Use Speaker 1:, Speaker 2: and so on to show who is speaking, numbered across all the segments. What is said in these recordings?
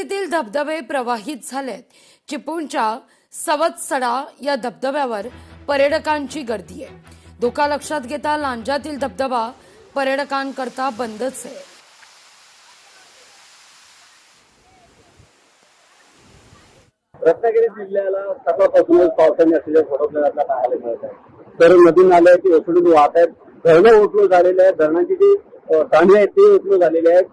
Speaker 1: तील धबधबे प्रवाहित झालेत। चिपळूणच्या सवत्सडा या धबधब्यावर पर्यटकांची गर्दी आहे। धोका लक्षात घेता लांजातील धबधबा पर्यटकांकरता बंदच आहे।
Speaker 2: रत्नागिरी जिल्ह्याला सकाळपासूनच पावसाने असलेल्या फटकल्याला पाहायला मिळत आहे। तर नदी नाले ती ओसंडून वाहत आहेत। धरणं ओसलू झालेले आहेत। धरणांची जी पाणी आहेत ते ओसलू झालेले आहेत।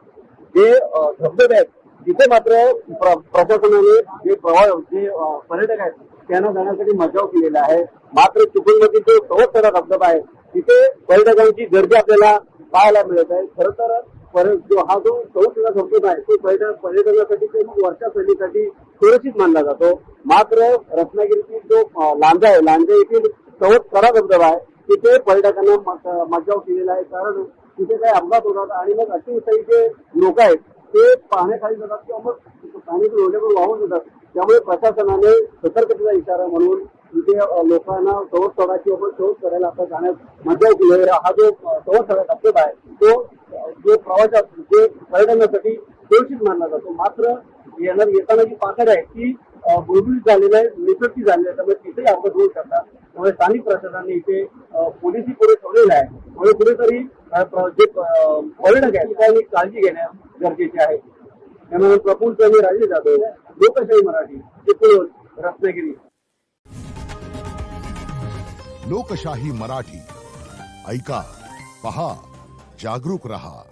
Speaker 2: जे धबधबे आहेत तिथे मात्र प्रशासनाने जे पर्यटक आहेत त्यांना जाण्यासाठी मजाव केलेला आहे। मात्र चिपळूणमधील जो सवत्सडा धबधबा आहे तिथे पर्यटकांची गर्दी आपल्याला पाहायला मिळत आहे। खरं तर हा जो सवत्सडा धबधबा आहे तो पर्यटनासाठी वर्षा सहलीसाठी सुरक्षित मानला जातो। मात्र रत्नागिरीतील जो लांजा आहे, लांजा येथील सवत्सडा धबधबा आहे तिथे पर्यटकांना मज्जाव केलेला आहे। कारण तिथे काही अपघात होतात आणि मग अतिशय जे लोक आहेत ते पाण्याखाली जातात किंवा मग पाण्याच्या ओढ्यावर वाहून जातात। त्यामुळे प्रशासनाने सतर्कतेचा इशारा म्हणून तिथे लोकांना सवत्सडा किंवा शोध करायला आता जाण्यास मज्जाव केलेला हा जो सवत्सडा धबधबा आहे तो जो प्रवासात जे पर्यटनासाठी सुरक्षित मानला जातो। मात्र येताना जी पाखड आहे ती बुडबुडीत झालेली आहे, निसर्गी झालेली आहे। त्यामुळे तिथेही अपघात होऊ शकतात। त्यामुळे स्थानिक प्रशासनाने इथे पोलिसी पुढे ठेवलेला आहे। त्यामुळे कुठेतरी जे पर्यटक आहेत त्यांनी काळजी घेणे गरजेचे आहे। त्यामुळे प्रफुल्ल चव्हाण, राजेश जाधव, लोकशाही मराठी, चिपळूण, रत्नागिरी।
Speaker 3: लोकशाही मराठी ऐका, पहा, जागरूक रहा।